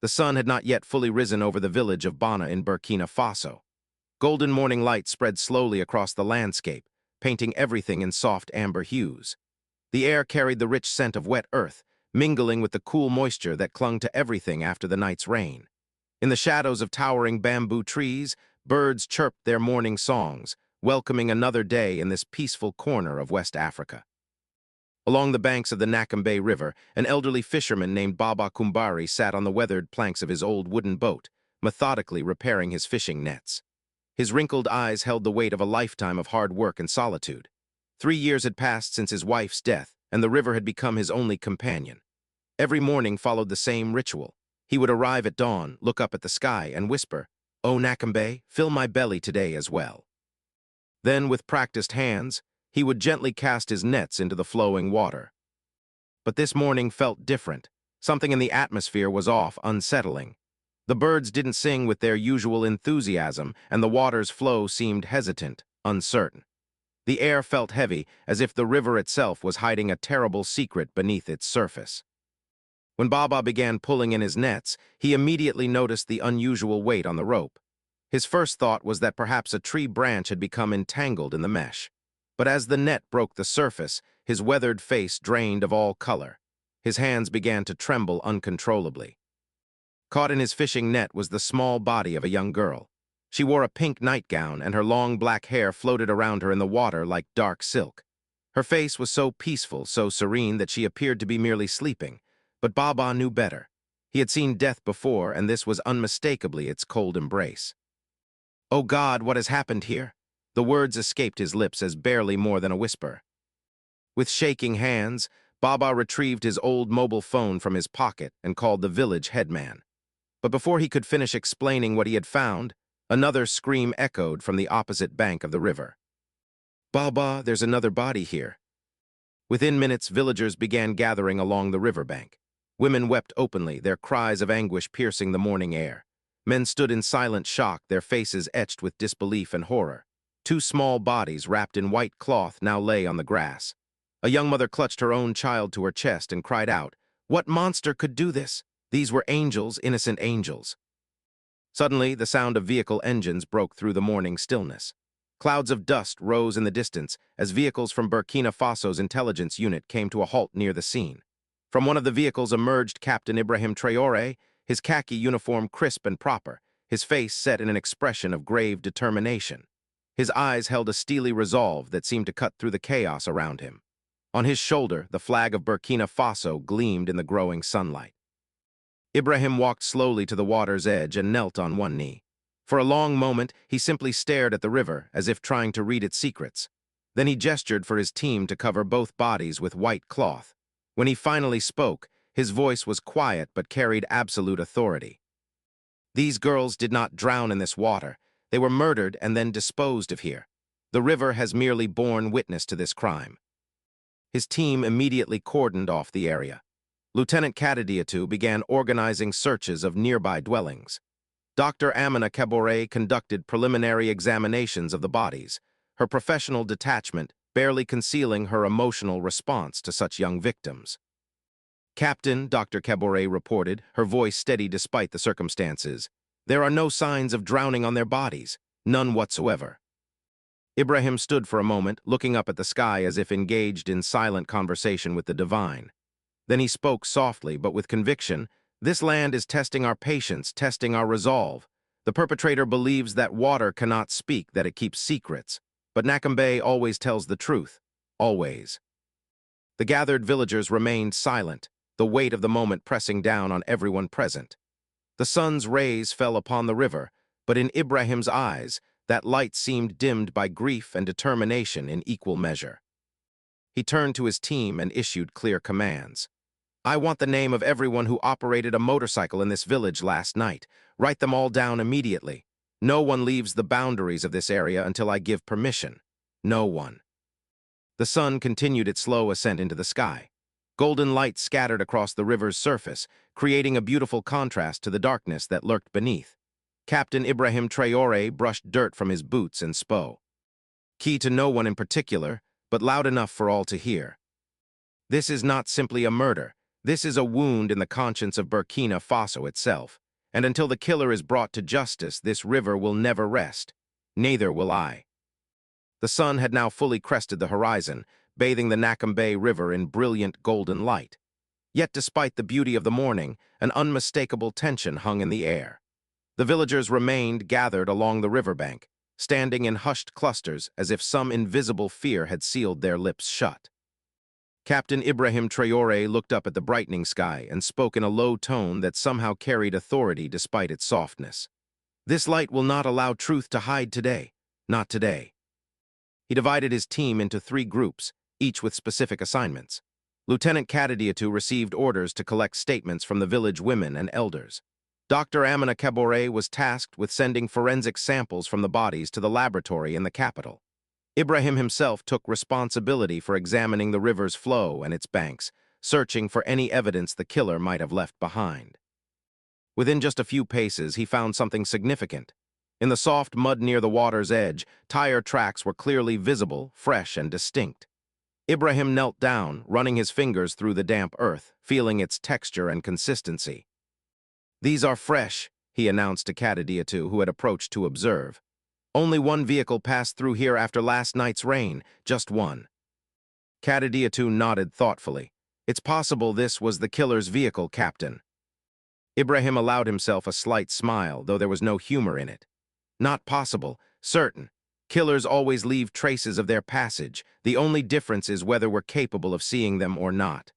The sun had not yet fully risen over the village of Bana in Burkina Faso. Golden morning light spread slowly across the landscape, painting everything in soft amber hues. The air carried the rich scent of wet earth, mingling with the cool moisture that clung to everything after the night's rain. In the shadows of towering bamboo trees, birds chirped their morning songs, welcoming another day in this peaceful corner of West Africa. Along the banks of the Nakambe River, an elderly fisherman named Baba Kumbari sat on the weathered planks of his old wooden boat, methodically repairing his fishing nets. His wrinkled eyes held the weight of a lifetime of hard work and solitude. 3 years had passed since his wife's death, and the river had become his only companion. Every morning followed the same ritual. He would arrive at dawn, look up at the sky, and whisper, "O Nakambe, fill my belly today as well." Then, with practiced hands, he would gently cast his nets into the flowing water. But this morning felt different. Something in the atmosphere was off, unsettling. The birds didn't sing with their usual enthusiasm, and the water's flow seemed hesitant, uncertain. The air felt heavy, as if the river itself was hiding a terrible secret beneath its surface. When Baba began pulling in his nets, he immediately noticed the unusual weight on the rope. His first thought was that perhaps a tree branch had become entangled in the mesh. But as the net broke the surface, his weathered face drained of all color. His hands began to tremble uncontrollably. Caught in his fishing net was the small body of a young girl. She wore a pink nightgown, and her long black hair floated around her in the water like dark silk. Her face was so peaceful, so serene, that she appeared to be merely sleeping. But Baba knew better. He had seen death before, and this was unmistakably its cold embrace. "Oh God, what has happened here?" The words escaped his lips as barely more than a whisper. With shaking hands, Baba retrieved his old mobile phone from his pocket and called the village headman. But before he could finish explaining what he had found, another scream echoed from the opposite bank of the river. "Baba, there's another body here." Within minutes, villagers began gathering along the riverbank. Women wept openly, their cries of anguish piercing the morning air. Men stood in silent shock, their faces etched with disbelief and horror. Two small bodies wrapped in white cloth now lay on the grass. A young mother clutched her own child to her chest and cried out, "What monster could do this? These were angels, innocent angels." Suddenly, the sound of vehicle engines broke through the morning stillness. Clouds of dust rose in the distance as vehicles from Burkina Faso's intelligence unit came to a halt near the scene. From one of the vehicles emerged Captain Ibrahim Todre, his khaki uniform crisp and proper, his face set in an expression of grave determination. His eyes held a steely resolve that seemed to cut through the chaos around him. On his shoulder, the flag of Burkina Faso gleamed in the growing sunlight. Ibrahim walked slowly to the water's edge and knelt on one knee. For a long moment, he simply stared at the river, as if trying to read its secrets. Then he gestured for his team to cover both bodies with white cloth. When he finally spoke, his voice was quiet but carried absolute authority. "These girls did not drown in this water. They were murdered and then disposed of here. The river has merely borne witness to this crime." His team immediately cordoned off the area. Lieutenant Kadadiatu began organizing searches of nearby dwellings. Dr. Amina Kabore conducted preliminary examinations of the bodies, her professional detachment barely concealing her emotional response to such young victims. "Captain," Dr. Kabore reported, her voice steady despite the circumstances, "there are no signs of drowning on their bodies, none whatsoever." Ibrahim stood for a moment, looking up at the sky as if engaged in silent conversation with the divine. Then he spoke softly but with conviction, "This land is testing our patience, testing our resolve. The perpetrator believes that water cannot speak, that it keeps secrets. But Nakambe always tells the truth. Always." The gathered villagers remained silent, the weight of the moment pressing down on everyone present. The sun's rays fell upon the river, but in Ibrahim's eyes, that light seemed dimmed by grief and determination in equal measure. He turned to his team and issued clear commands. "I want the name of everyone who operated a motorcycle in this village last night. Write them all down immediately. No one leaves the boundaries of this area until I give permission. No one." The sun continued its slow ascent into the sky. Golden light scattered across the river's surface, creating a beautiful contrast to the darkness that lurked beneath. Captain Ibrahim Traore brushed dirt from his boots and spoke. Key to no one in particular, but loud enough for all to hear. "This is not simply a murder. This is a wound in the conscience of Burkina Faso itself, and until the killer is brought to justice, this river will never rest. Neither will I. The sun had now fully crested the horizon, bathing the Nakambe River in brilliant golden light. Yet despite the beauty of the morning, an unmistakable tension hung in the air. The villagers remained gathered along the riverbank, standing in hushed clusters as if some invisible fear had sealed their lips shut. Captain Ibrahim Traore looked up at the brightening sky and spoke in a low tone that somehow carried authority despite its softness. "This light will not allow truth to hide today. Not today." He divided his team into 3 groups, each with specific assignments. Lieutenant Kadadiatu received orders to collect statements from the village women and elders. Dr. Amina Kabore was tasked with sending forensic samples from the bodies to the laboratory in the capital. Ibrahim himself took responsibility for examining the river's flow and its banks, searching for any evidence the killer might have left behind. Within just a few paces, he found something significant. In the soft mud near the water's edge, tire tracks were clearly visible, fresh and distinct. Ibrahim knelt down, running his fingers through the damp earth, feeling its texture and consistency. "These are fresh," he announced to Kadadiatu, who had approached to observe. "Only one vehicle passed through here after last night's rain, just one." Kadadiatu nodded thoughtfully. "It's possible this was the killer's vehicle, Captain." Ibrahim allowed himself a slight smile, though there was no humor in it. "Not possible, certain. Killers always leave traces of their passage. The only difference is whether we're capable of seeing them or not."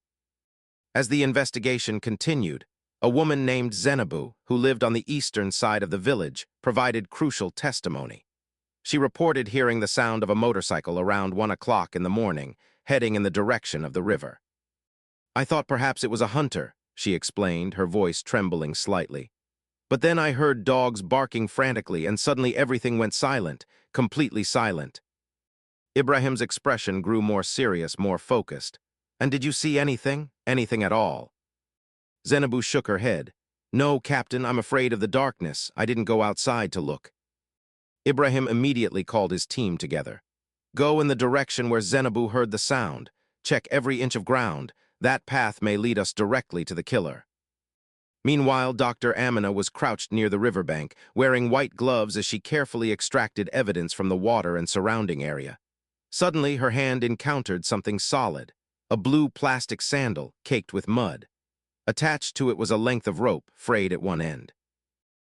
As the investigation continued, a woman named Zenabu, who lived on the eastern side of the village, provided crucial testimony. She reported hearing the sound of a motorcycle around 1 o'clock in the morning, heading in the direction of the river. "I thought perhaps it was a hunter," she explained, her voice trembling slightly. "But then I heard dogs barking frantically, and suddenly everything went silent, completely silent." Ibrahim's expression grew more serious, more focused. "And did you see anything? Anything at all?" Zenabu shook her head. "No, Captain, I'm afraid of the darkness. I didn't go outside to look." Ibrahim immediately called his team together. "Go in the direction where Zenabu heard the sound. Check every inch of ground. That path may lead us directly to the killer." Meanwhile, Dr. Amina was crouched near the riverbank, wearing white gloves as she carefully extracted evidence from the water and surrounding area. Suddenly, her hand encountered something solid, a blue plastic sandal caked with mud. Attached to it was a length of rope, frayed at one end.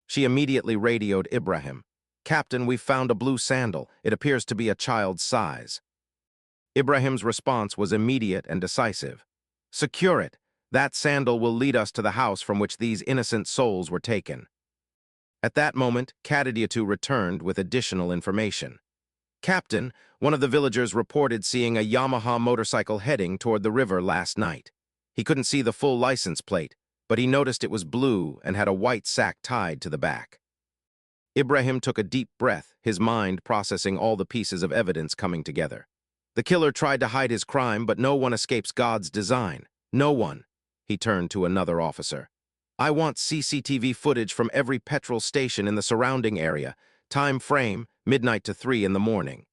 She immediately radioed Ibrahim. "Captain, we've found a blue sandal. It appears to be a child's size." Ibrahim's response was immediate and decisive. "Secure it. That sandal will lead us to the house from which these innocent souls were taken." At that moment, Kadadiatu returned with additional information. "Captain, one of the villagers reported seeing a Yamaha motorcycle heading toward the river last night. He couldn't see the full license plate, but he noticed it was blue and had a white sack tied to the back." Ibrahim took a deep breath, his mind processing all the pieces of evidence coming together. The killer tried to hide his crime, but no one escapes God's design. No one. He turned to another officer. "I want CCTV footage from every petrol station in the surrounding area. Time frame, midnight to 3 in the morning."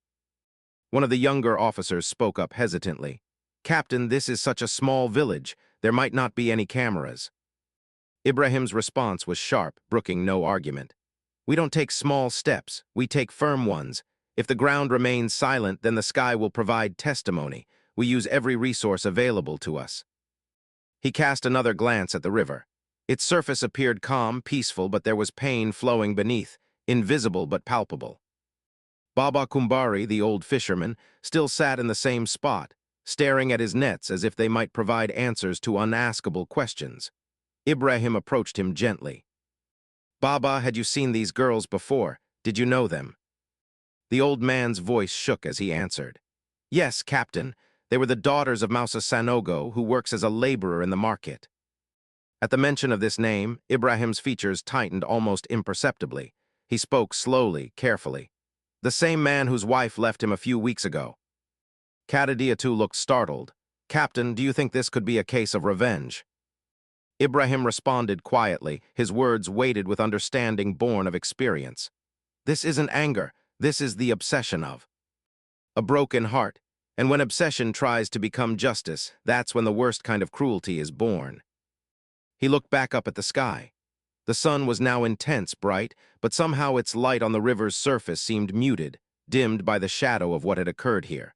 One of the younger officers spoke up hesitantly. "Captain, this is such a small village. There might not be any cameras." Ibrahim's response was sharp, brooking no argument. "We don't take small steps. We take firm ones. If the ground remains silent, then the sky will provide testimony. We use every resource available to us." He cast another glance at the river. Its surface appeared calm, peaceful, but there was pain flowing beneath, invisible but palpable. Baba Kumbari, the old fisherman, still sat in the same spot, staring at his nets as if they might provide answers to unaskable questions. Ibrahim approached him gently. "Baba, had you seen these girls before? Did you know them?" The old man's voice shook as he answered. "Yes, Captain. They were the daughters of Mousa Sanogo, who works as a laborer in the market." At the mention of this name, Ibrahim's features tightened almost imperceptibly. He spoke slowly, carefully. "The same man whose wife left him a few weeks ago." Kadadiatu looked startled. "Captain, do you think this could be a case of revenge?" Ibrahim responded quietly, his words weighted with understanding born of experience. "This isn't anger. This is the obsession of a broken heart, And when obsession tries to become justice, that's when the worst kind of cruelty is born. He looked back up at the sky. The sun was now intense bright, but somehow its light on the river's surface seemed muted, dimmed by the shadow of what had occurred here.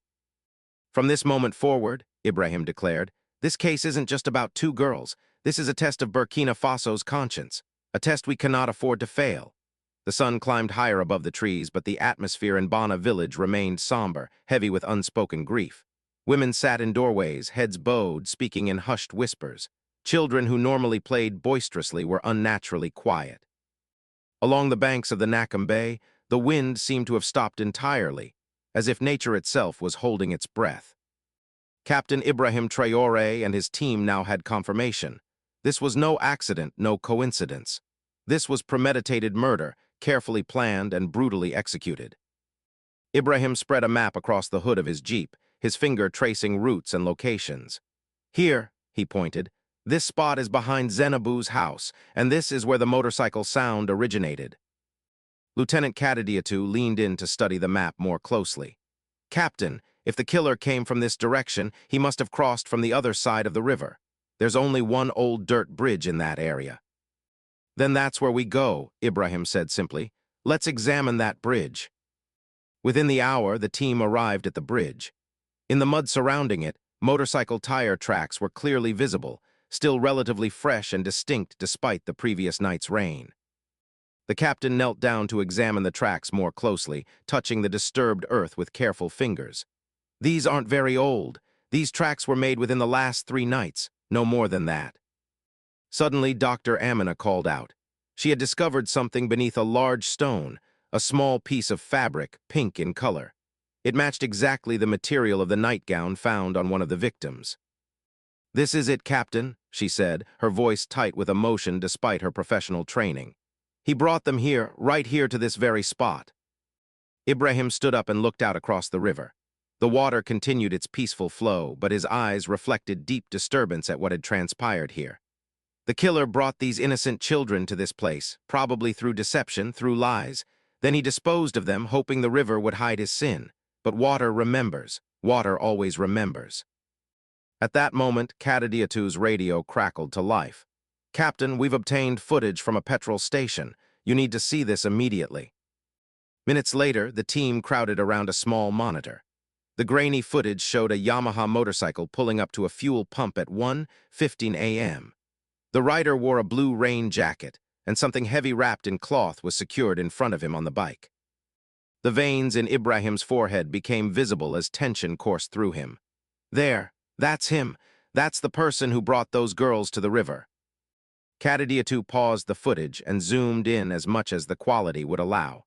From this moment forward, Ibrahim declared, this case isn't just about two girls. This is a test of Burkina Faso's conscience, a test we cannot afford to fail. The sun climbed higher above the trees, but the atmosphere in Bana village remained somber, heavy with unspoken grief. Women sat in doorways, heads bowed, speaking in hushed whispers. Children who normally played boisterously were unnaturally quiet. Along the banks of the Nakam Bay, the wind seemed to have stopped entirely, as if nature itself was holding its breath. Captain Ibrahim Traoré and his team now had confirmation. This was no accident, no coincidence. This was premeditated murder, carefully planned and brutally executed. Ibrahim spread a map across the hood of his jeep, his finger tracing routes and locations. Here, he pointed, this spot is behind Zenabu's house, and this is where the motorcycle sound originated. Lieutenant Kadadiatu leaned in to study the map more closely. Captain, if the killer came from this direction, he must have crossed from the other side of the river. There's only one old dirt bridge in that area. Then that's where we go, Ibrahim said simply. Let's examine that bridge. Within the hour, the team arrived at the bridge. In the mud surrounding it, motorcycle tire tracks were clearly visible, still relatively fresh and distinct despite the previous night's rain. The captain knelt down to examine the tracks more closely, touching the disturbed earth with careful fingers. These aren't very old. These tracks were made within the last 3 nights, no more than that. Suddenly, Dr. Amina called out. She had discovered something beneath a large stone, a small piece of fabric, pink in color. It matched exactly the material of the nightgown found on one of the victims. "This is it, Captain," she said, her voice tight with emotion despite her professional training. "He brought them here, right here to this very spot." Ibrahim stood up and looked out across the river. The water continued its peaceful flow, but his eyes reflected deep disturbance at what had transpired here. The killer brought these innocent children to this place, probably through deception, through lies. Then he disposed of them, hoping the river would hide his sin. But water remembers. Water always remembers. At that moment, Kadadiatu's radio crackled to life. "Captain, we've obtained footage from a petrol station. You need to see this immediately." Minutes later, the team crowded around a small monitor. The grainy footage showed a Yamaha motorcycle pulling up to a fuel pump at 1:15 a.m. The rider wore a blue rain jacket, and something heavy wrapped in cloth was secured in front of him on the bike. The veins in Ibrahim's forehead became visible as tension coursed through him. "There, that's him. That's the person who brought those girls to the river." Kadadiatu paused the footage and zoomed in as much as the quality would allow.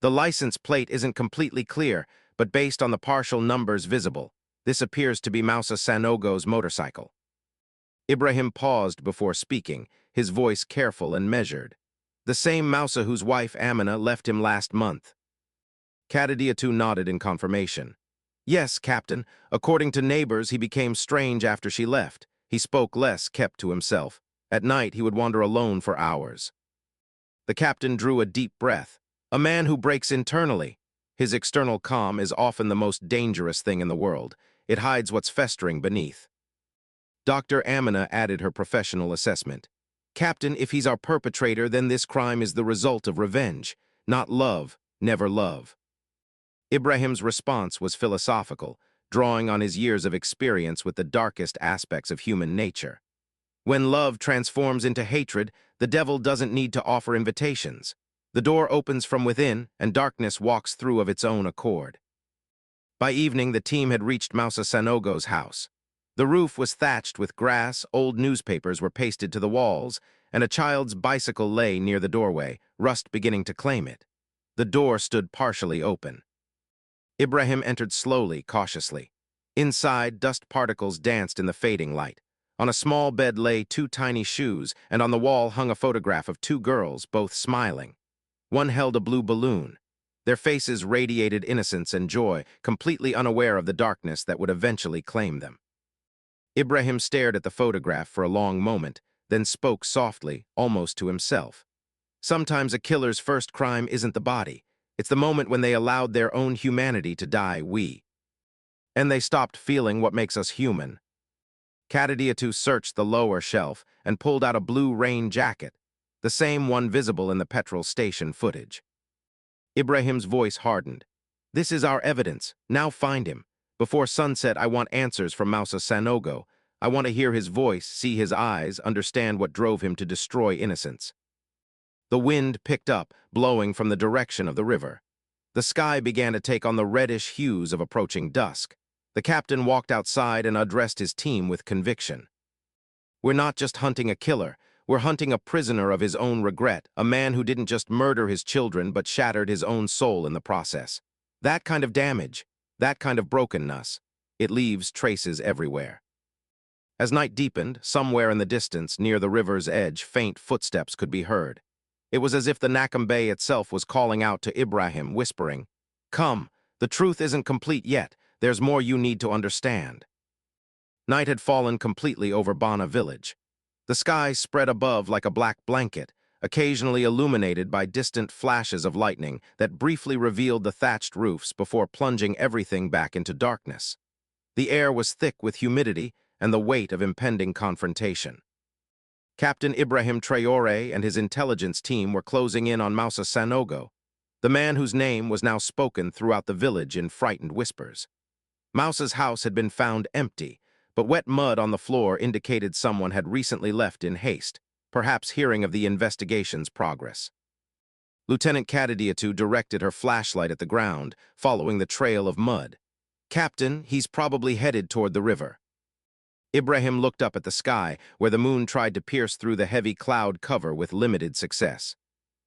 "The license plate isn't completely clear, but based on the partial numbers visible, this appears to be Moussa Sanogo's motorcycle." Ibrahim paused before speaking, his voice careful and measured. "The same Moussa whose wife Amina left him last month." Kadadiatu nodded in confirmation. "Yes, Captain. According to neighbors, he became strange after she left. He spoke less, kept to himself. At night, he would wander alone for hours." The captain drew a deep breath. A man who breaks internally. His external calm is often the most dangerous thing in the world. It hides what's festering beneath. Dr. Amina added her professional assessment. "Captain, if he's our perpetrator, then this crime is the result of revenge, not love, never love." Ibrahim's response was philosophical, drawing on his years of experience with the darkest aspects of human nature. When love transforms into hatred, the devil doesn't need to offer invitations. The door opens from within, and darkness walks through of its own accord. By evening, the team had reached Moussa Sanogo's house. The roof was thatched with grass, old newspapers were pasted to the walls, and a child's bicycle lay near the doorway, rust beginning to claim it. The door stood partially open. Ibrahim entered slowly, cautiously. Inside, dust particles danced in the fading light. On a small bed lay 2 tiny shoes, and on the wall hung a photograph of 2 girls, both smiling. One held a blue balloon. Their faces radiated innocence and joy, completely unaware of the darkness that would eventually claim them. Ibrahim stared at the photograph for a long moment, then spoke softly, almost to himself. Sometimes a killer's first crime isn't the body. It's the moment when they allowed their own humanity to die. And they stopped feeling what makes us human. Kadadiatu searched the lower shelf and pulled out a blue rain jacket, the same one visible in the petrol station footage. Ibrahim's voice hardened. This is our evidence. Now find him. Before sunset, I want answers from Mousa Sanogo. I want to hear his voice, see his eyes, understand what drove him to destroy innocents. The wind picked up, blowing from the direction of the river. The sky began to take on the reddish hues of approaching dusk. The captain walked outside and addressed his team with conviction. We're not just hunting a killer. We're hunting a prisoner of his own regret, a man who didn't just murder his children but shattered his own soul in the process. That kind of damage, that kind of brokenness, it leaves traces everywhere. As night deepened, somewhere in the distance, near the river's edge, faint footsteps could be heard. It was as if the Nakambe itself was calling out to Ibrahim, whispering, "Come, the truth isn't complete yet. There's more you need to understand." Night had fallen completely over Bana village. The sky spread above like a black blanket, occasionally illuminated by distant flashes of lightning that briefly revealed the thatched roofs before plunging everything back into darkness. The air was thick with humidity and the weight of impending confrontation. Captain Ibrahim Traore and his intelligence team were closing in on Mousa Sanogo, the man whose name was now spoken throughout the village in frightened whispers. Mousa's house had been found empty, but wet mud on the floor indicated someone had recently left in haste, perhaps hearing of the investigation's progress. Lieutenant Kadadiatu directed her flashlight at the ground, following the trail of mud. "Captain, he's probably headed toward the river." Ibrahim looked up at the sky, where the moon tried to pierce through the heavy cloud cover with limited success.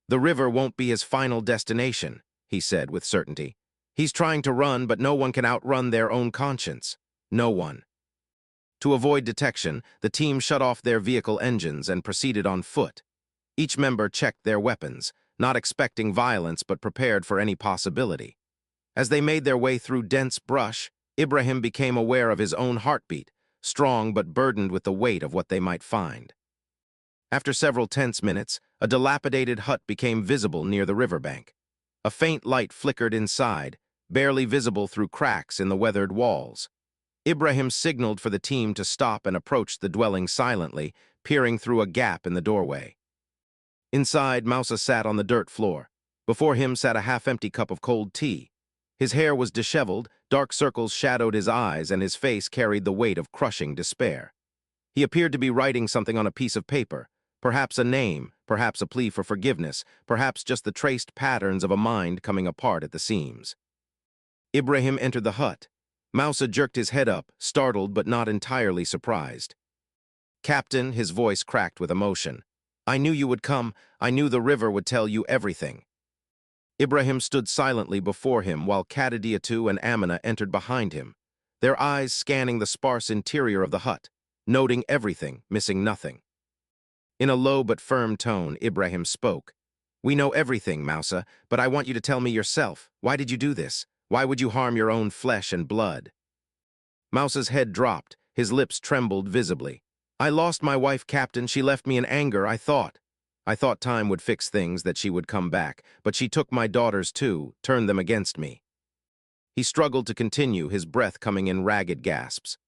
"The river won't be his final destination," he said with certainty. "He's trying to run, but no one can outrun their own conscience. No one." To avoid detection, the team shut off their vehicle engines and proceeded on foot. Each member checked their weapons, not expecting violence but prepared for any possibility. As they made their way through dense brush, Ibrahim became aware of his own heartbeat, strong but burdened with the weight of what they might find. After several tense minutes, a dilapidated hut became visible near the riverbank. A faint light flickered inside, barely visible through cracks in the weathered walls. Ibrahim signaled for the team to stop and approach the dwelling silently, peering through a gap in the doorway. Inside, Mousa sat on the dirt floor. Before him sat a half-empty cup of cold tea. His hair was disheveled, dark circles shadowed his eyes, and his face carried the weight of crushing despair. He appeared to be writing something on a piece of paper, perhaps a name, perhaps a plea for forgiveness, perhaps just the traced patterns of a mind coming apart at the seams. Ibrahim entered the hut. Mousa jerked his head up, startled but not entirely surprised. "Captain," his voice cracked with emotion. "I knew you would come. I knew the river would tell you everything." Ibrahim stood silently before him while Kadadiatu and Amina entered behind him, their eyes scanning the sparse interior of the hut, noting everything, missing nothing. In a low but firm tone, Ibrahim spoke. "We know everything, Mousa, but I want you to tell me yourself. Why did you do this? Why would you harm your own flesh and blood?" Mousa's head dropped, his lips trembled visibly. "I lost my wife, Captain. She left me in anger. I thought time would fix things, that she would come back, but she took my daughters too, turned them against me." He struggled to continue, his breath coming in ragged gasps.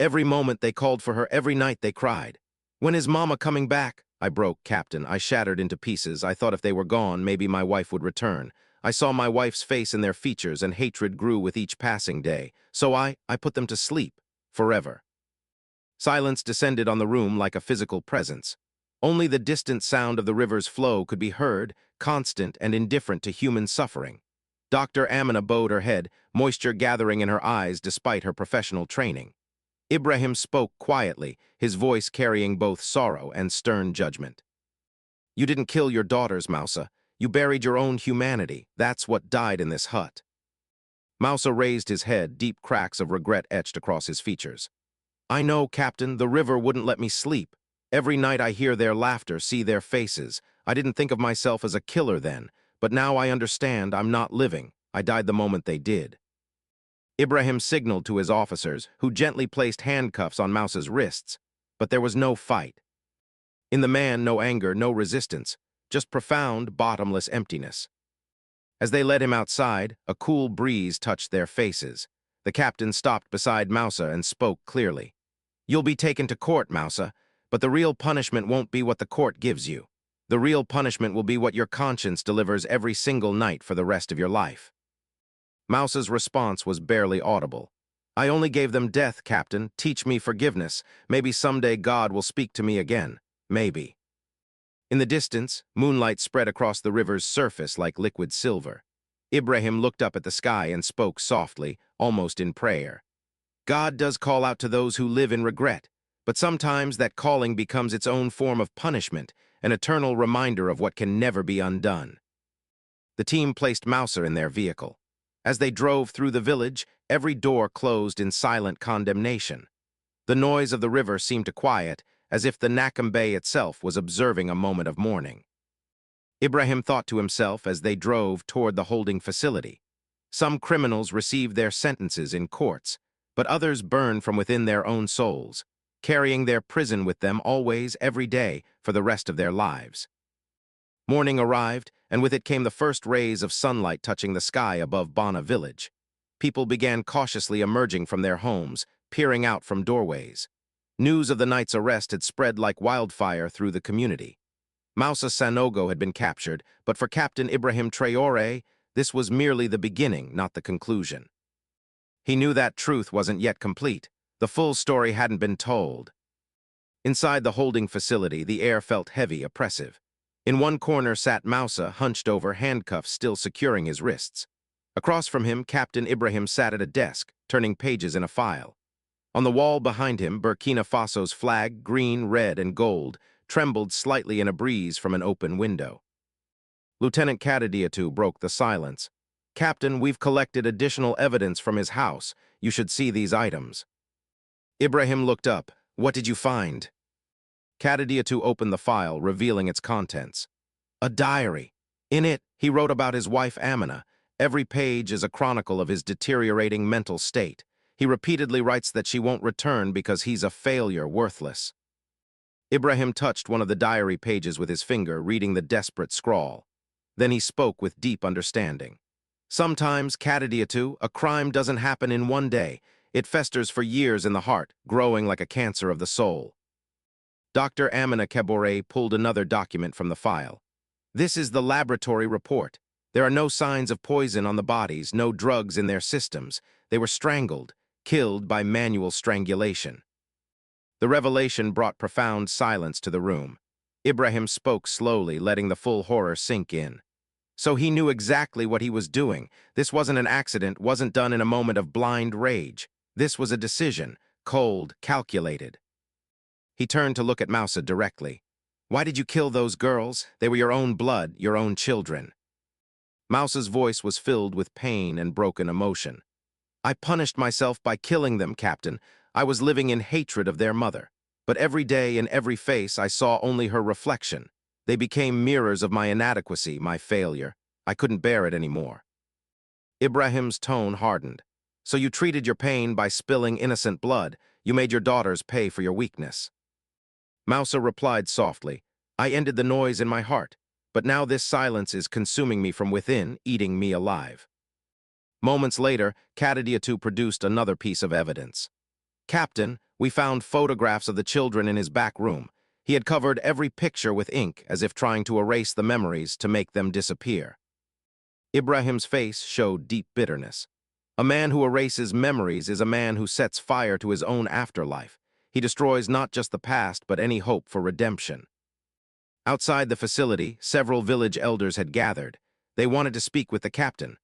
"Every moment they called for her, every night they cried. 'When is Mama coming back?' I broke, Captain. I shattered into pieces. I thought if they were gone, maybe my wife would return. I saw my wife's face in their features, and hatred grew with each passing day. So I put them to sleep, forever." Silence descended on the room like a physical presence. Only the distant sound of the river's flow could be heard, constant and indifferent to human suffering. Dr. Amina bowed her head, moisture gathering in her eyes despite her professional training. Ibrahim spoke quietly, his voice carrying both sorrow and stern judgment. "You didn't kill your daughters, Mousa. You buried your own humanity. That's what died in this hut." Mousa raised his head, deep cracks of regret etched across his features. "I know, Captain, the river wouldn't let me sleep. Every night I hear their laughter, see their faces. I didn't think of myself as a killer then, but now I understand I'm not living. I died the moment they did." Ibrahim signaled to his officers, who gently placed handcuffs on Mousa's wrists, but there was no fight. In the man, no anger, no resistance, just profound, bottomless emptiness. As they led him outside, a cool breeze touched their faces. The captain stopped beside Mousa and spoke clearly. You'll be taken to court, Mousa, but the real punishment won't be what the court gives you. The real punishment will be what your conscience delivers every single night for the rest of your life. Mousa's response was barely audible. I only gave them death, Captain. Teach me forgiveness. Maybe someday God will speak to me again. Maybe. In the distance, moonlight spread across the river's surface like liquid silver. Ibrahim looked up at the sky and spoke softly, almost in prayer. God does call out to those who live in regret, but sometimes that calling becomes its own form of punishment, an eternal reminder of what can never be undone. The team placed Mousa in their vehicle. As they drove through the village, every door closed in silent condemnation. The noise of the river seemed to quiet, as if the Nakambe itself was observing a moment of mourning. Ibrahim thought to himself as they drove toward the holding facility. Some criminals received their sentences in courts, but others burned from within their own souls, carrying their prison with them always, every day, for the rest of their lives. Morning arrived, and with it came the first rays of sunlight touching the sky above Bana village. People began cautiously emerging from their homes, peering out from doorways. News of the night's arrest had spread like wildfire through the community. Mousa Sanogo had been captured, but for Captain Ibrahim Traore, this was merely the beginning, not the conclusion. He knew that truth wasn't yet complete. The full story hadn't been told. Inside the holding facility, the air felt heavy, oppressive. In one corner sat Mousa, hunched over, handcuffs still securing his wrists. Across from him, Captain Ibrahim sat at a desk, turning pages in a file. On the wall behind him, Burkina Faso's flag, green, red, and gold, trembled slightly in a breeze from an open window. Lieutenant Kadadiatu broke the silence. Captain, we've collected additional evidence from his house. You should see these items. Ibrahim looked up. What did you find? Kadadiatu opened the file, revealing its contents. A diary. In it, he wrote about his wife Amina. Every page is a chronicle of his deteriorating mental state. He repeatedly writes that she won't return because he's a failure, worthless. Ibrahim touched one of the diary pages with his finger, reading the desperate scrawl. Then he spoke with deep understanding. Sometimes, Kadadiatu, a crime doesn't happen in one day. It festers for years in the heart, growing like a cancer of the soul. Dr. Amina Kebore pulled another document from the file. This is the laboratory report. There are no signs of poison on the bodies, no drugs in their systems. They were strangled, killed by manual strangulation. The revelation brought profound silence to the room. Ibrahim spoke slowly, letting the full horror sink in. So he knew exactly what he was doing. This wasn't an accident, wasn't done in a moment of blind rage. This was a decision, cold, calculated. He turned to look at Mousa directly. Why did you kill those girls? They were your own blood, your own children. Mousa's voice was filled with pain and broken emotion. I punished myself by killing them, Captain. I was living in hatred of their mother. But every day in every face I saw only her reflection. They became mirrors of my inadequacy, my failure. I couldn't bear it anymore. Ibrahim's tone hardened. So you treated your pain by spilling innocent blood. You made your daughters pay for your weakness. Mousa replied softly, I ended the noise in my heart, but now this silence is consuming me from within, eating me alive. Moments later, Kadadiatu produced another piece of evidence. Captain, we found photographs of the children in his back room. He had covered every picture with ink, as if trying to erase the memories to make them disappear. Ibrahim's face showed deep bitterness. A man who erases memories is a man who sets fire to his own afterlife. He destroys not just the past, but any hope for redemption. Outside the facility, several village elders had gathered. They wanted to speak with the captain.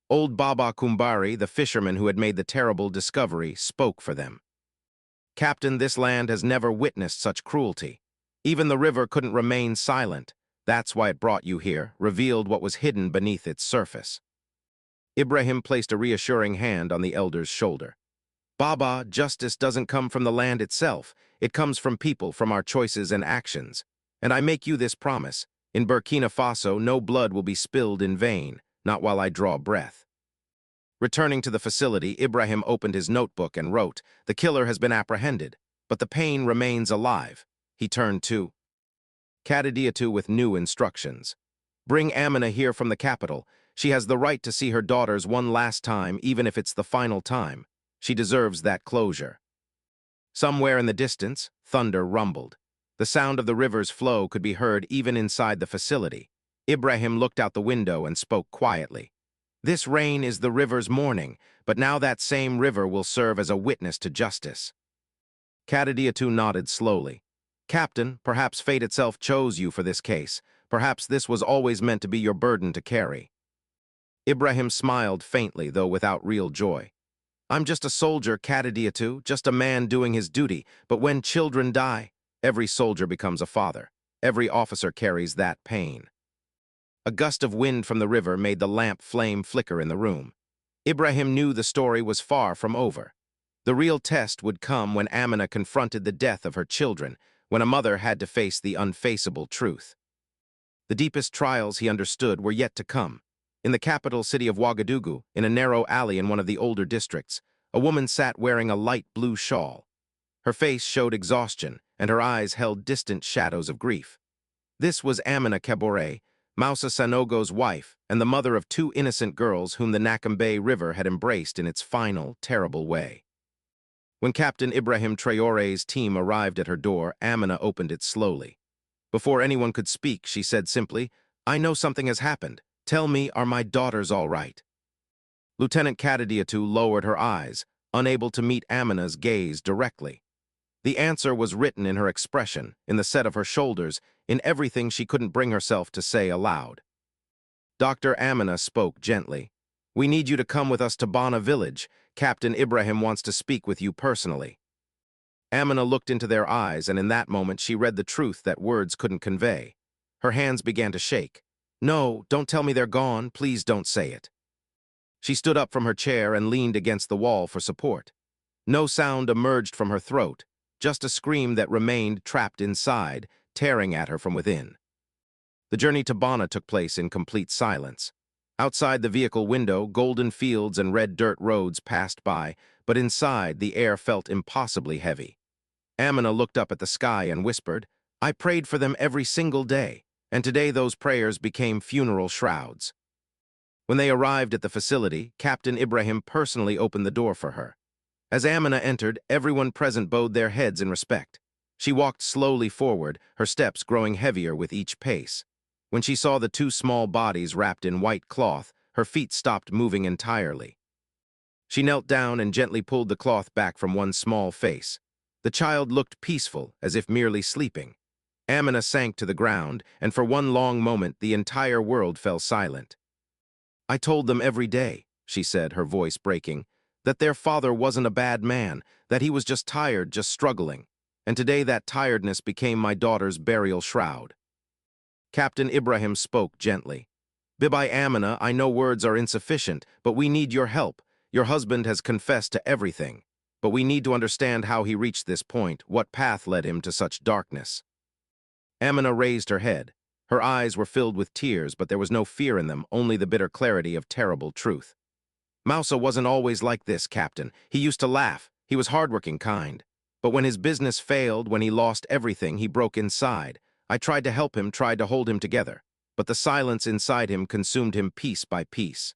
Old Baba Kumbari, the fisherman who had made the terrible discovery, spoke for them. Captain, this land has never witnessed such cruelty. Even the river couldn't remain silent. That's why it brought you here, revealed what was hidden beneath its surface. Ibrahim placed a reassuring hand on the elder's shoulder. Baba, justice doesn't come from the land itself. It comes from people, from our choices and actions. And I make you this promise. In Burkina Faso, no blood will be spilled in vain, not while I draw breath. Returning to the facility, Ibrahim opened his notebook and wrote, the killer has been apprehended, but the pain remains alive. He turned to Kadadiatu with new instructions. Bring Amina here from the capital. She has the right to see her daughters one last time, even if it's the final time. She deserves that closure. Somewhere in the distance, thunder rumbled. The sound of the river's flow could be heard even inside the facility. Ibrahim looked out the window and spoke quietly. This rain is the river's mourning, but now that same river will serve as a witness to justice. Kadadiatu nodded slowly. Captain, perhaps fate itself chose you for this case. Perhaps this was always meant to be your burden to carry. Ibrahim smiled faintly, though without real joy. I'm just a soldier, Kadadiatu, just a man doing his duty, but when children die, every soldier becomes a father. Every officer carries that pain. A gust of wind from the river made the lamp flame flicker in the room. Ibrahim knew the story was far from over. The real test would come when Amina confronted the death of her children, when a mother had to face the unfaceable truth. The deepest trials, he understood, were yet to come. In the capital city of Ouagadougou, in a narrow alley in one of the older districts, a woman sat wearing a light blue shawl. Her face showed exhaustion, and her eyes held distant shadows of grief. This was Amina Kabore, Moussa Sanogo's wife, and the mother of two innocent girls whom the Nakambé River had embraced in its final, terrible way. When Captain Ibrahim Traore's team arrived at her door, Amina opened it slowly. Before anyone could speak, she said simply, "I know something has happened. Tell me, are my daughters all right?" Lieutenant Kadadiatu lowered her eyes, unable to meet Amina's gaze directly. The answer was written in her expression, in the set of her shoulders, in everything she couldn't bring herself to say aloud. Dr. Amina spoke gently. "We need you to come with us to Bana village. Captain Ibrahim wants to speak with you personally." Amina looked into their eyes, and in that moment she read the truth that words couldn't convey. Her hands began to shake. "No, don't tell me they're gone. Please don't say it." She stood up from her chair and leaned against the wall for support. No sound emerged from her throat, just a scream that remained trapped inside, tearing at her from within. The journey to Bana took place in complete silence. Outside the vehicle window, golden fields and red dirt roads passed by, but inside the air felt impossibly heavy. Amina looked up at the sky and whispered, "I prayed for them every single day, and today those prayers became funeral shrouds." When they arrived at the facility, Captain Ibrahim personally opened the door for her. As Amina entered, everyone present bowed their heads in respect. She walked slowly forward, her steps growing heavier with each pace. When she saw the two small bodies wrapped in white cloth, her feet stopped moving entirely. She knelt down and gently pulled the cloth back from one small face. The child looked peaceful, as if merely sleeping. Amina sank to the ground, and for one long moment the entire world fell silent. "I told them every day," she said, her voice breaking, "that their father wasn't a bad man, that he was just tired, just struggling. And today that tiredness became my daughter's burial shroud." Captain Ibrahim spoke gently. "Bibi Amina, I know words are insufficient, but we need your help. Your husband has confessed to everything. But we need to understand how he reached this point, what path led him to such darkness." Amina raised her head. Her eyes were filled with tears, but there was no fear in them, only the bitter clarity of terrible truth. "Moussa wasn't always like this, Captain. He used to laugh. He was hardworking, kind. But when his business failed, when he lost everything, he broke inside. I tried to help him, tried to hold him together. But the silence inside him consumed him piece by piece."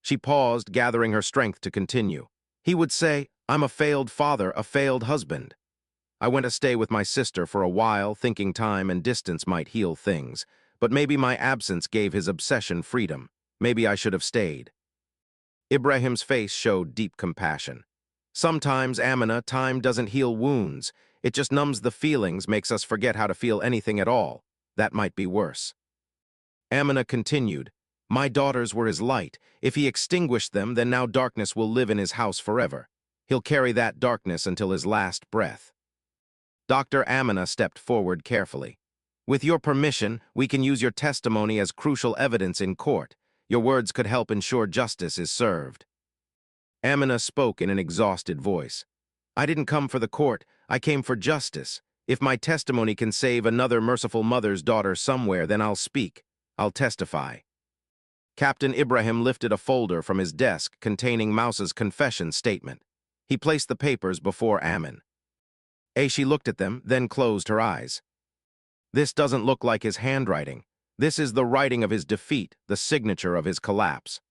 She paused, gathering her strength to continue. "He would say, 'I'm a failed father, a failed husband.' I went to stay with my sister for a while, thinking time and distance might heal things. But maybe my absence gave his obsession freedom. Maybe I should have stayed." Ibrahim's face showed deep compassion. "Sometimes, Amina, time doesn't heal wounds. It just numbs the feelings, makes us forget how to feel anything at all. That might be worse." Amina continued, "My daughters were his light. If he extinguished them, then now darkness will live in his house forever. He'll carry that darkness until his last breath." Dr. Amina stepped forward carefully. "With your permission, we can use your testimony as crucial evidence in court. Your words could help ensure justice is served." Amina spoke in an exhausted voice. "I didn't come for the court. I came for justice. If my testimony can save another merciful mother's daughter somewhere, then I'll speak. I'll testify." Captain Ibrahim lifted a folder from his desk containing Mousa's confession statement. He placed the papers before Amina. She looked at them, then closed her eyes. "This doesn't look like his handwriting. This is the writing of his defeat, the signature of his collapse.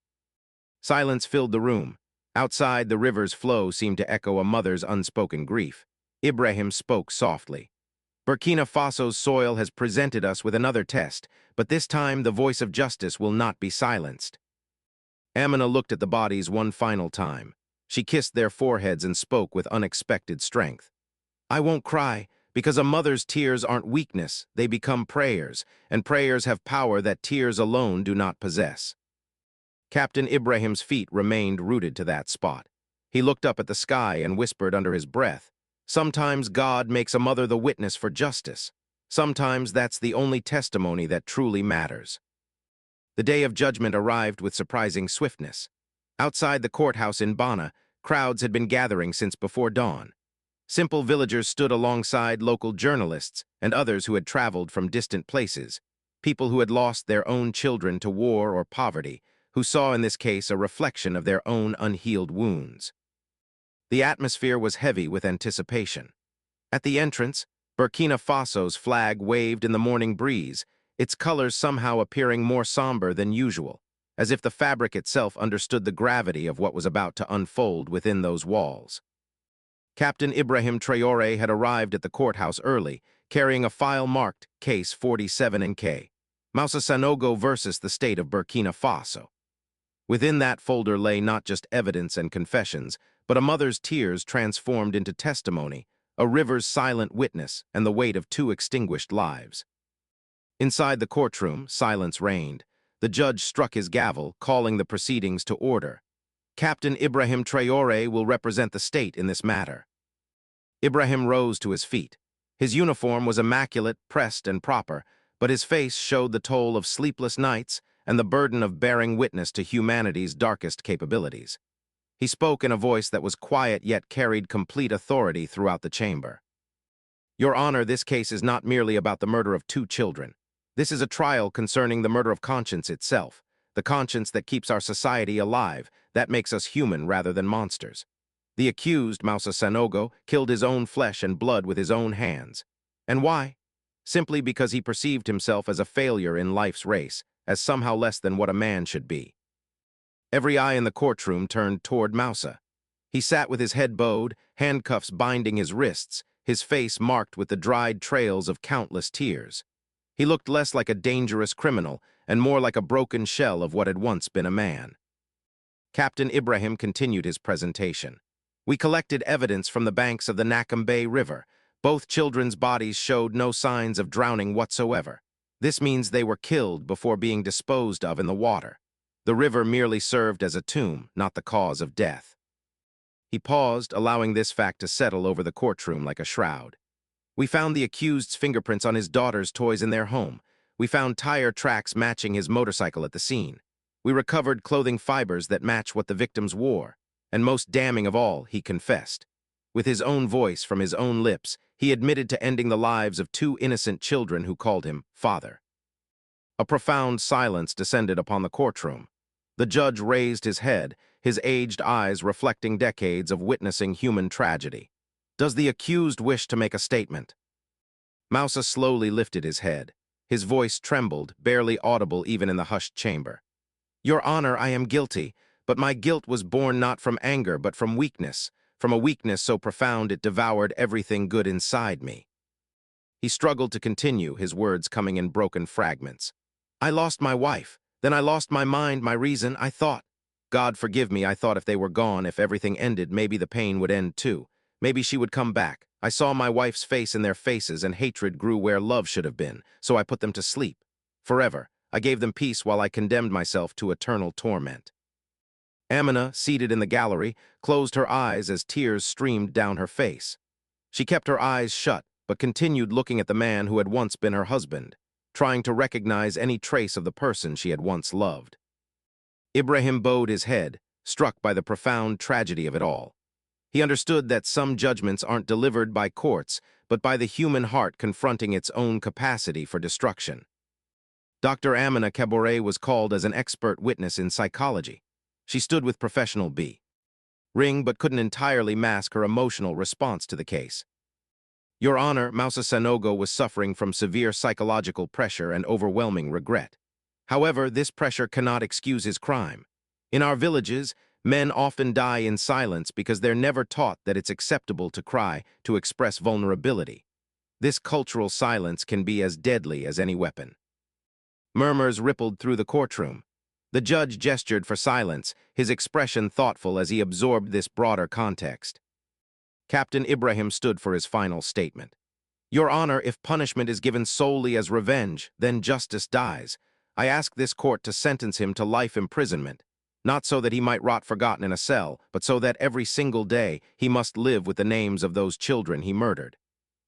Silence filled the room. Outside, the river's flow seemed to echo a mother's unspoken grief. Ibrahim spoke softly. Burkina Faso's soil has presented us with another test, but this time the voice of justice will not be silenced. Amina looked at the bodies one final time. She kissed their foreheads and spoke with unexpected strength. I won't cry, because a mother's tears aren't weakness, they become prayers, and prayers have power that tears alone do not possess. Captain Ibrahim's feet remained rooted to that spot. He looked up at the sky and whispered under his breath, sometimes God makes a mother the witness for justice. Sometimes that's the only testimony that truly matters. The day of judgment arrived with surprising swiftness. Outside the courthouse in Bana, crowds had been gathering since before dawn. Simple villagers stood alongside local journalists and others who had traveled from distant places, people who had lost their own children to war or poverty, who saw in this case a reflection of their own unhealed wounds. The atmosphere was heavy with anticipation. At the entrance, Burkina Faso's flag waved in the morning breeze, its colors somehow appearing more somber than usual, as if the fabric itself understood the gravity of what was about to unfold within those walls. Captain Ibrahim Todre had arrived at the courthouse early, carrying a file marked Case 47K, Moussa Sanogo versus the state of Burkina Faso. Within that folder lay not just evidence and confessions, but a mother's tears transformed into testimony, a river's silent witness, and the weight of 2 extinguished lives. Inside the courtroom, silence reigned. The judge struck his gavel, calling the proceedings to order. Captain Ibrahim Todre will represent the state in this matter. Ibrahim rose to his feet. His uniform was immaculate, pressed, and proper, but his face showed the toll of sleepless nights and the burden of bearing witness to humanity's darkest capabilities. He spoke in a voice that was quiet yet carried complete authority throughout the chamber. Your Honor, this case is not merely about the murder of 2 children. This is a trial concerning the murder of conscience itself, the conscience that keeps our society alive, that makes us human rather than monsters. The accused, Moussa Sanogo, killed his own flesh and blood with his own hands. And why? Simply because he perceived himself as a failure in life's race, as somehow less than what a man should be. Every eye in the courtroom turned toward Moussa. He sat with his head bowed, handcuffs binding his wrists, his face marked with the dried trails of countless tears. He looked less like a dangerous criminal and more like a broken shell of what had once been a man. Captain Ibrahim continued his presentation. We collected evidence from the banks of the Nakambe River. Both children's bodies showed no signs of drowning whatsoever. This means they were killed before being disposed of in the water. The river merely served as a tomb, not the cause of death. He paused, allowing this fact to settle over the courtroom like a shroud. We found the accused's fingerprints on his daughter's toys in their home. We found tire tracks matching his motorcycle at the scene. We recovered clothing fibers that match what the victims wore. And most damning of all, he confessed. With his own voice from his own lips, he admitted to ending the lives of 2 innocent children who called him father. A profound silence descended upon the courtroom. The judge raised his head, his aged eyes reflecting decades of witnessing human tragedy. Does the accused wish to make a statement? Moussa slowly lifted his head. His voice trembled, barely audible even in the hushed chamber. Your Honor, I am guilty, but my guilt was born not from anger but from a weakness so profound it devoured everything good inside me. He struggled to continue, his words coming in broken fragments. I lost my wife, then I lost my mind, my reason, I thought. God forgive me, I thought if they were gone, if everything ended, maybe the pain would end too. Maybe she would come back. I saw my wife's face in their faces and hatred grew where love should have been, so I put them to sleep. Forever, I gave them peace while I condemned myself to eternal torment. Amina, seated in the gallery, closed her eyes as tears streamed down her face. She kept her eyes shut, but continued looking at the man who had once been her husband, trying to recognize any trace of the person she had once loved. Ibrahim bowed his head, struck by the profound tragedy of it all. He understood that some judgments aren't delivered by courts, but by the human heart confronting its own capacity for destruction. Dr. Amina Kabore was called as an expert witness in psychology. She stood with professional B. Ring but couldn't entirely mask her emotional response to the case. Your Honor, Mousa Sanogo was suffering from severe psychological pressure and overwhelming regret. However, this pressure cannot excuse his crime. In our villages, men often die in silence because they're never taught that it's acceptable to cry, to express vulnerability. This cultural silence can be as deadly as any weapon. Murmurs rippled through the courtroom. The judge gestured for silence, his expression thoughtful as he absorbed this broader context. Captain Ibrahim stood for his final statement. Your Honor, if punishment is given solely as revenge, then justice dies. I ask this court to sentence him to life imprisonment, not so that he might rot forgotten in a cell, but so that every single day he must live with the names of those children he murdered.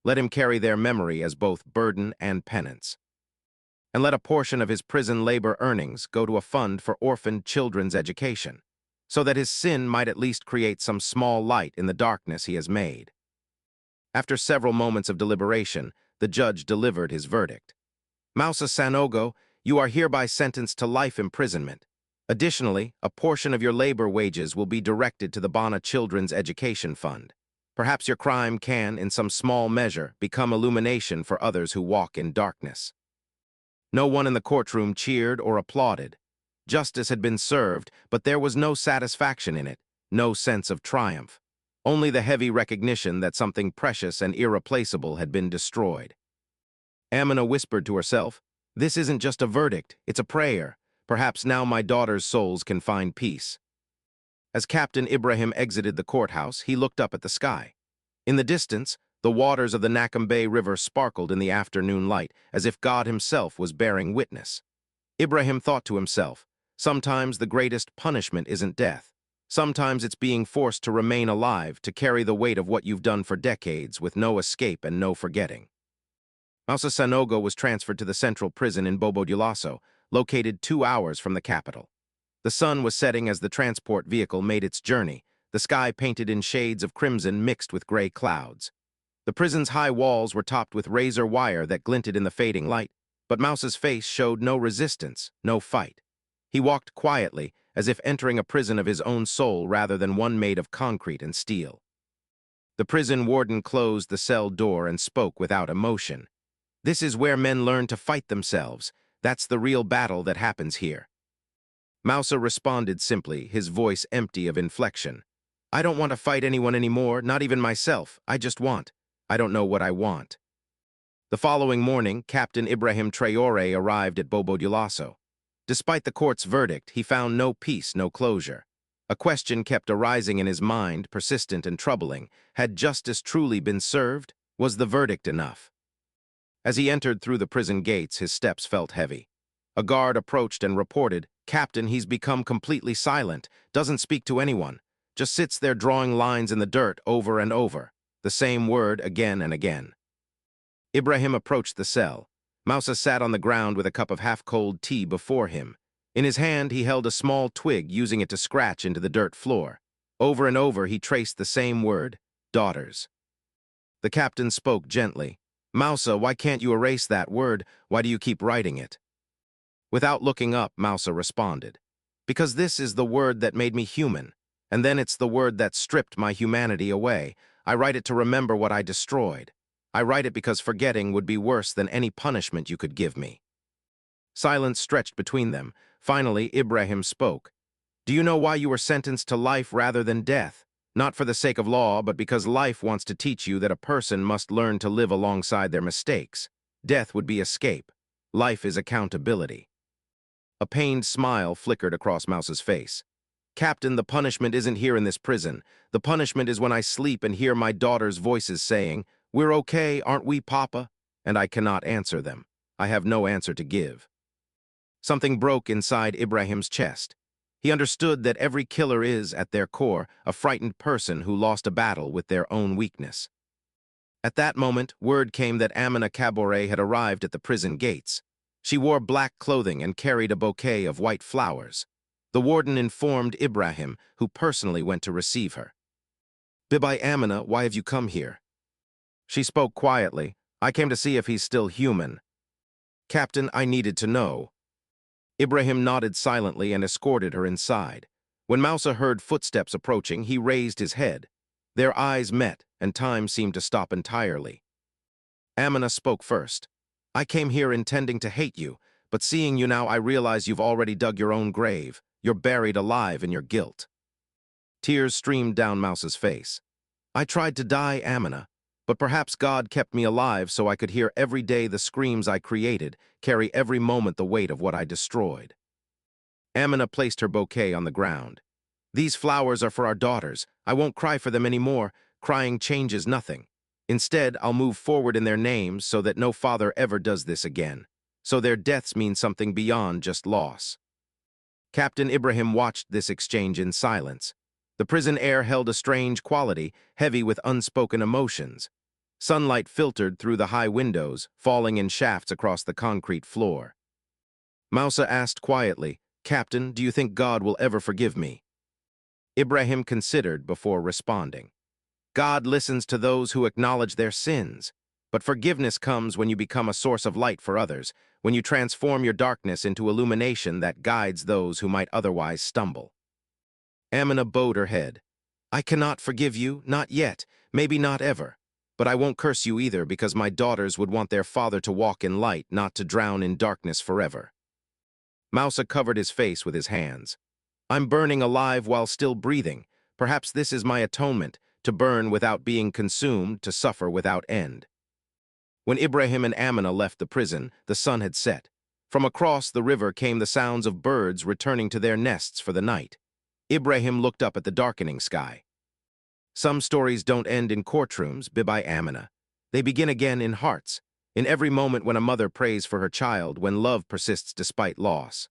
Let him carry their memory as both burden and penance. And let a portion of his prison labor earnings go to a fund for orphaned children's education, so that his sin might at least create some small light in the darkness he has made. After several moments of deliberation, the judge delivered his verdict. Mousa Sanogo, you are hereby sentenced to life imprisonment. Additionally, a portion of your labor wages will be directed to the Bana Children's Education Fund. Perhaps your crime can, in some small measure, become illumination for others who walk in darkness. No one in the courtroom cheered or applauded. Justice had been served, but there was no satisfaction in it, no sense of triumph. Only the heavy recognition that something precious and irreplaceable had been destroyed. Amina whispered to herself, "This isn't just a verdict, it's a prayer. Perhaps now my daughter's souls can find peace." As Captain Ibrahim exited the courthouse, he looked up at the sky. In the distance, the waters of the Nakambe River sparkled in the afternoon light, as if God himself was bearing witness. Ibrahim thought to himself, sometimes the greatest punishment isn't death. Sometimes it's being forced to remain alive, to carry the weight of what you've done for decades with no escape and no forgetting. Mousa Sanogo was transferred to the central prison in Bobo Dioulasso, located 2 hours from the capital. The sun was setting as the transport vehicle made its journey, the sky painted in shades of crimson mixed with gray clouds. The prison's high walls were topped with razor wire that glinted in the fading light, but Mousa's face showed no resistance, no fight. He walked quietly, as if entering a prison of his own soul rather than one made of concrete and steel. The prison warden closed the cell door and spoke without emotion. "This is where men learn to fight themselves. That's the real battle that happens here." Mousa responded simply, his voice empty of inflection. "I don't want to fight anyone anymore, not even myself. I just want. I don't know what I want." The following morning, Captain Ibrahim Traore arrived at Bobo Dioulasso. Despite the court's verdict, he found no peace, no closure. A question kept arising in his mind, persistent and troubling. Had justice truly been served? Was the verdict enough? As he entered through the prison gates, his steps felt heavy. A guard approached and reported, "Captain, he's become completely silent, doesn't speak to anyone, just sits there drawing lines in the dirt over and over, the same word again and again." Ibrahim approached the cell. Mousa sat on the ground with a cup of half-cold tea before him. In his hand, he held a small twig, using it to scratch into the dirt floor. Over and over, he traced the same word, daughters. The captain spoke gently. "Mousa, why can't you erase that word? Why do you keep writing it?" Without looking up, Mousa responded, "Because this is the word that made me human, and then it's the word that stripped my humanity away. I write it to remember what I destroyed. I write it because forgetting would be worse than any punishment you could give me." Silence stretched between them. Finally, Ibrahim spoke. "Do you know why you were sentenced to life rather than death? Not for the sake of law, but because life wants to teach you that a person must learn to live alongside their mistakes. Death would be escape. Life is accountability." A pained smile flickered across Mousa's face. "Captain, the punishment isn't here in this prison. The punishment is when I sleep and hear my daughter's voices saying, 'We're okay, aren't we, Papa?' And I cannot answer them. I have no answer to give." Something broke inside Ibrahim's chest. He understood that every killer is, at their core, a frightened person who lost a battle with their own weakness. At that moment, word came that Amina Kabore had arrived at the prison gates. She wore black clothing and carried a bouquet of white flowers. The warden informed Ibrahim, who personally went to receive her. "Bibi Amina, why have you come here?" She spoke quietly. "I came to see if he's still human." "Captain, I needed to know." Ibrahim nodded silently and escorted her inside. When Mousa heard footsteps approaching, he raised his head. Their eyes met, and time seemed to stop entirely. Amina spoke first. I came here intending to hate you, but seeing you now I realize you've already dug your own grave. You're buried alive in your guilt. Tears streamed down Mouse's face. I tried to die, Amina, but perhaps God kept me alive so I could hear every day the screams I created, carry every moment the weight of what I destroyed. Amina placed her bouquet on the ground. These flowers are for our daughters. I won't cry for them anymore. Crying changes nothing. Instead, I'll move forward in their names so that no father ever does this again. So their deaths mean something beyond just loss. Captain Ibrahim watched this exchange in silence. The prison air held a strange quality, heavy with unspoken emotions. Sunlight filtered through the high windows, falling in shafts across the concrete floor. Mousa asked quietly, "Captain, do you think God will ever forgive me?" Ibrahim considered before responding. God listens to those who acknowledge their sins, but forgiveness comes when you become a source of light for others, when you transform your darkness into illumination that guides those who might otherwise stumble. Amina bowed her head. I cannot forgive you, not yet, maybe not ever. But I won't curse you either because my daughters would want their father to walk in light, not to drown in darkness forever. Mousa covered his face with his hands. I'm burning alive while still breathing. Perhaps this is my atonement, to burn without being consumed, to suffer without end. When Ibrahim and Amina left the prison, the sun had set. From across the river came the sounds of birds returning to their nests for the night. Ibrahim looked up at the darkening sky. Some stories don't end in courtrooms, Bibi Amina. They begin again in hearts, in every moment when a mother prays for her child, when love persists despite loss.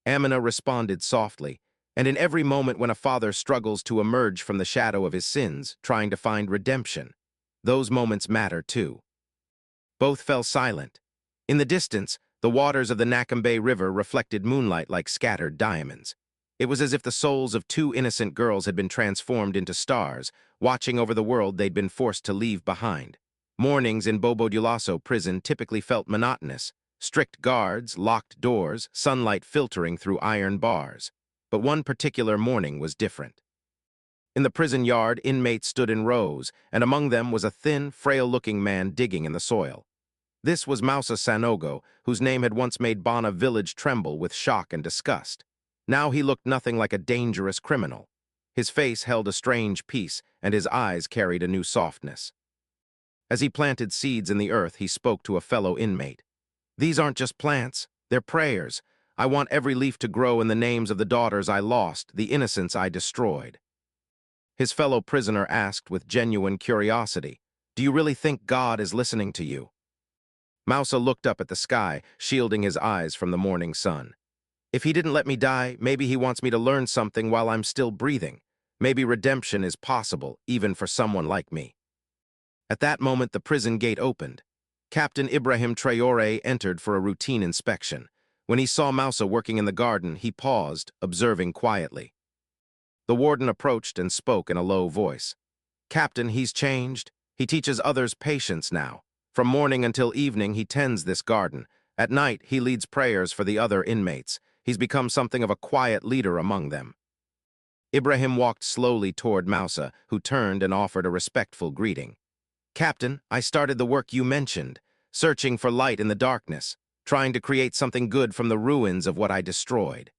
Amina responded softly, and in every moment when a father struggles to emerge from the shadow of his sins, trying to find redemption. Those moments matter too. Both fell silent. In the distance, the waters of the Nakambe River reflected moonlight like scattered diamonds. It was as if the souls of two innocent girls had been transformed into stars, watching over the world they'd been forced to leave behind. Mornings in Bobo Dioulasso prison typically felt monotonous. Strict guards, locked doors, sunlight filtering through iron bars. But one particular morning was different. In the prison yard, inmates stood in rows, and among them was a thin, frail-looking man digging in the soil. This was Mousa Sanogo, whose name had once made Bana village tremble with shock and disgust. Now he looked nothing like a dangerous criminal. His face held a strange peace, and his eyes carried a new softness. As he planted seeds in the earth, he spoke to a fellow inmate. These aren't just plants, they're prayers. I want every leaf to grow in the names of the daughters I lost, the innocents I destroyed. His fellow prisoner asked with genuine curiosity, Do you really think God is listening to you? Mousa looked up at the sky, shielding his eyes from the morning sun. If he didn't let me die, maybe he wants me to learn something while I'm still breathing. Maybe redemption is possible, even for someone like me. At that moment, the prison gate opened. Captain Ibrahim Traore entered for a routine inspection. When he saw Mousa working in the garden, he paused, observing quietly. The warden approached and spoke in a low voice. Captain, he's changed. He teaches others patience now. From morning until evening, he tends this garden. At night, he leads prayers for the other inmates. He's become something of a quiet leader among them. Ibrahim walked slowly toward Mousa, who turned and offered a respectful greeting. Captain, I started the work you mentioned, searching for light in the darkness, trying to create something good from the ruins of what I destroyed.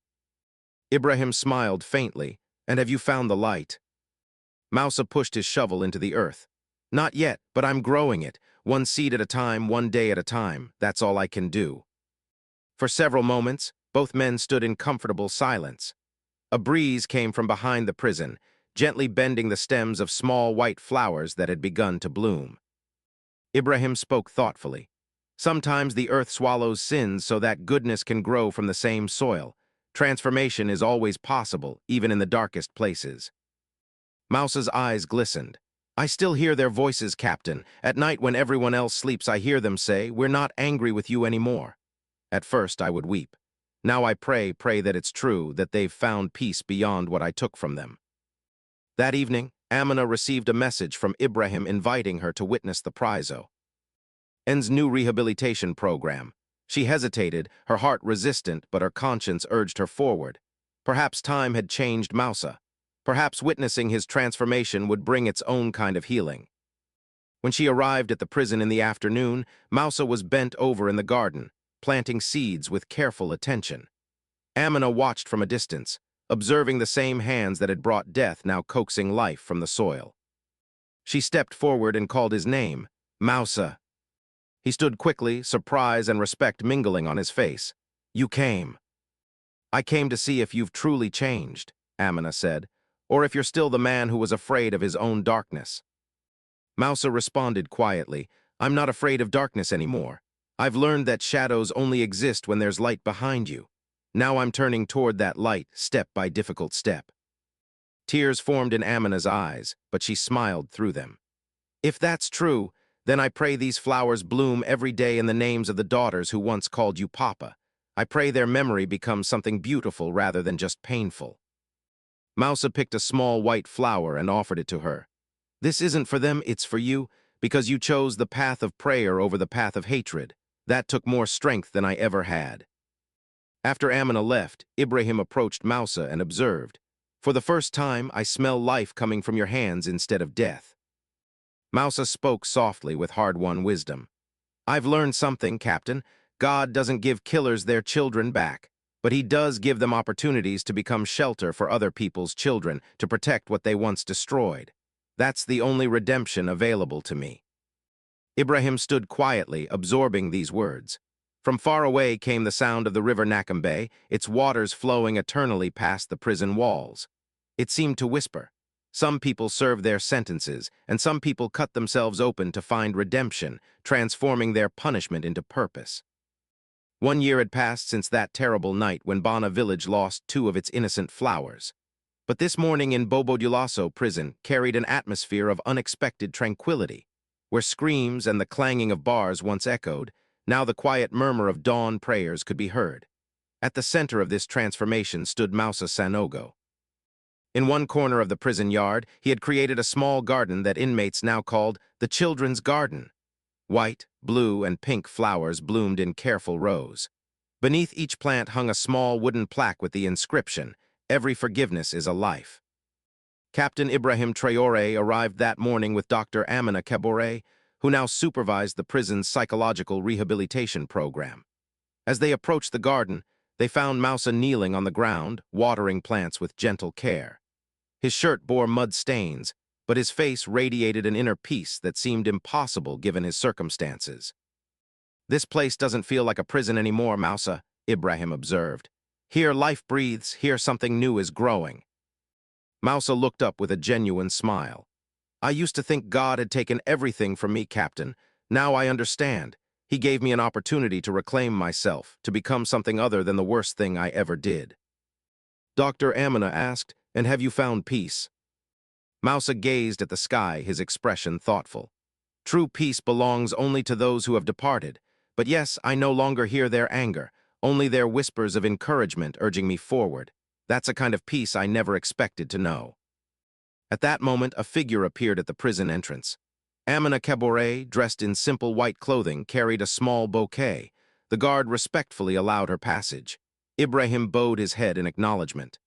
Ibrahim smiled faintly. And have you found the light? Mousa pushed his shovel into the earth. Not yet, but I'm growing it, one seed at a time, one day at a time. That's all I can do. For several moments, both men stood in comfortable silence. A breeze came from behind the prison, gently bending the stems of small white flowers that had begun to bloom. Ibrahim spoke thoughtfully. Sometimes the earth swallows sins so that goodness can grow from the same soil. Transformation is always possible, even in the darkest places. Mousa's eyes glistened. I still hear their voices, Captain. At night when everyone else sleeps, I hear them say, We're not angry with you anymore. At first, I would weep. Now I pray that it's true, that they've found peace beyond what I took from them. That evening, Amina received a message from Ibrahim inviting her to witness the Prizo's new rehabilitation program. She hesitated, her heart resistant, but her conscience urged her forward. Perhaps time had changed Mousa. Perhaps witnessing his transformation would bring its own kind of healing. When she arrived at the prison in the afternoon, Mousa was bent over in the garden, planting seeds with careful attention. Amina watched from a distance, observing the same hands that had brought death now coaxing life from the soil. She stepped forward and called his name, Mousa. He stood quickly, surprise and respect mingling on his face. "You came." "I came to see if you've truly changed," Amina said, "or if you're still the man who was afraid of his own darkness." Mousa responded quietly, "I'm not afraid of darkness anymore. I've learned that shadows only exist when there's light behind you. Now I'm turning toward that light, step by difficult step." Tears formed in Amina's eyes, but she smiled through them. "If that's true, then I pray these flowers bloom every day in the names of the daughters who once called you Papa. I pray their memory becomes something beautiful rather than just painful." Mousa picked a small white flower and offered it to her. "This isn't for them, it's for you, because you chose the path of prayer over the path of hatred. That took more strength than I ever had." After Amina left, Ibrahim approached Mousa and observed, "For the first time, I smell life coming from your hands instead of death." Mousa spoke softly with hard-won wisdom. "I've learned something, Captain. God doesn't give killers their children back, but he does give them opportunities to become shelter for other people's children, to protect what they once destroyed. That's the only redemption available to me." Ibrahim stood quietly, absorbing these words. From far away came the sound of the river Nakambe, its waters flowing eternally past the prison walls. It seemed to whisper. Some people served their sentences, and some people cut themselves open to find redemption, transforming their punishment into purpose. 1 year had passed since that terrible night when Bana village lost 2 of its innocent flowers. But this morning in Bobo Dioulasso prison carried an atmosphere of unexpected tranquility, where screams and the clanging of bars once echoed. Now the quiet murmur of dawn prayers could be heard. At the center of this transformation stood Mousa Sanogo. In one corner of the prison yard, he had created a small garden that inmates now called the Children's Garden. White, blue, and pink flowers bloomed in careful rows. Beneath each plant hung a small wooden plaque with the inscription, "Every forgiveness is a life." Captain Ibrahim Traore arrived that morning with Dr. Amina Kabore, who now supervised the prison's psychological rehabilitation program. As they approached the garden, they found Mousa kneeling on the ground, watering plants with gentle care. His shirt bore mud stains, but his face radiated an inner peace that seemed impossible given his circumstances. "This place doesn't feel like a prison anymore, Mousa," Ibrahim observed. "Here life breathes, here something new is growing." Mousa looked up with a genuine smile. "I used to think God had taken everything from me, Captain. Now I understand. He gave me an opportunity to reclaim myself, to become something other than the worst thing I ever did." Dr. Amina asked, "And have you found peace?" Mousa gazed at the sky, his expression thoughtful. "True peace belongs only to those who have departed. But yes, I no longer hear their anger, only their whispers of encouragement urging me forward. That's a kind of peace I never expected to know." At that moment, a figure appeared at the prison entrance. Amina Kabore, dressed in simple white clothing, carried a small bouquet. The guard respectfully allowed her passage. Ibrahim bowed his head in acknowledgement.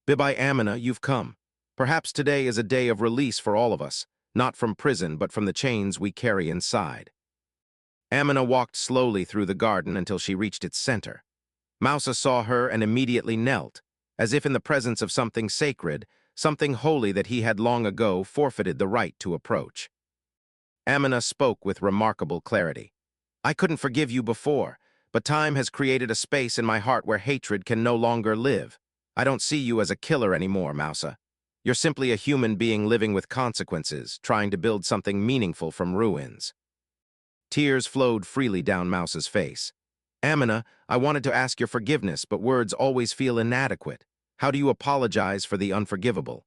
"Bibi Amina, you've come. Perhaps today is a day of release for all of us, not from prison but from the chains we carry inside." Amina walked slowly through the garden until she reached its center. Mousa saw her and immediately knelt, as if in the presence of something sacred, something holy that he had long ago forfeited the right to approach. Amina spoke with remarkable clarity. "I couldn't forgive you before, but time has created a space in my heart where hatred can no longer live. I don't see you as a killer anymore, Mousa. You're simply a human being living with consequences, trying to build something meaningful from ruins." Tears flowed freely down Mousa's face. "Amina, I wanted to ask your forgiveness, but words always feel inadequate. How do you apologize for the unforgivable?"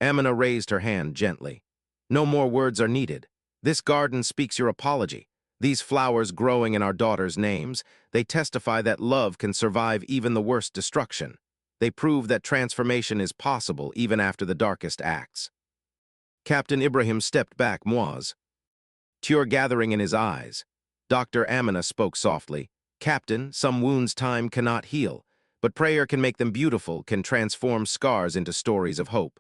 Amina raised her hand gently. "No more words are needed. This garden speaks your apology. These flowers growing in our daughters' names, they testify that love can survive even the worst destruction. They prove that transformation is possible even after the darkest acts." Captain Ibrahim stepped back, tear gathering in his eyes. Dr. Amina spoke softly. "Captain, some wounds time cannot heal, but prayer can make them beautiful, can transform scars into stories of hope."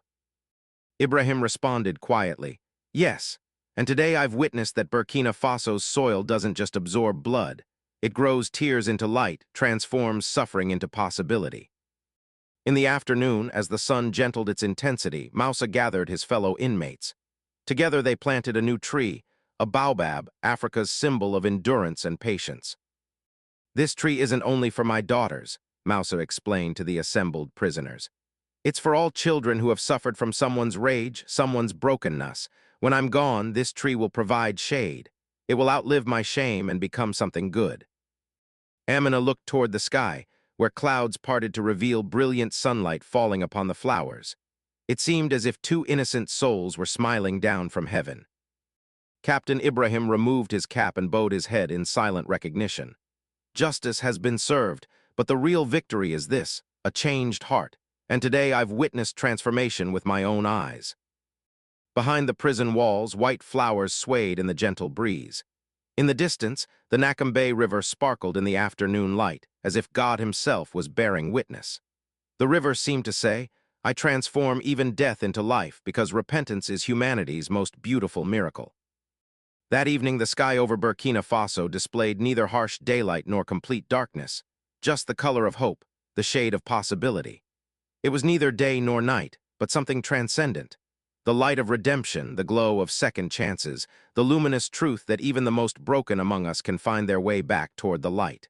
Ibrahim responded quietly, "Yes, And today I've witnessed that Burkina Faso's soil doesn't just absorb blood. It grows tears into light, transforms suffering into possibility. In the afternoon, as the sun gentled its intensity, Moussa gathered his fellow inmates. Together they planted a new tree, a baobab, Africa's symbol of endurance and patience. "This tree isn't only for my daughters," Moussa explained to the assembled prisoners. "It's for all children who have suffered from someone's rage, someone's brokenness. When I'm gone, this tree will provide shade. It will outlive my shame and become something good." Amina looked toward the sky, where clouds parted to reveal brilliant sunlight falling upon the flowers. It seemed as if two innocent souls were smiling down from heaven. Captain Ibrahim removed his cap and bowed his head in silent recognition. "Justice has been served, but the real victory is this, a changed heart, and today I've witnessed transformation with my own eyes." Behind the prison walls, white flowers swayed in the gentle breeze. In the distance, the Nakambe River sparkled in the afternoon light, as if God himself was bearing witness. The river seemed to say, "I transform even death into life because repentance is humanity's most beautiful miracle." That evening, the sky over Burkina Faso displayed neither harsh daylight nor complete darkness, just the color of hope, the shade of possibility. It was neither day nor night, but something transcendent. The light of redemption, the glow of second chances, the luminous truth that even the most broken among us can find their way back toward the light.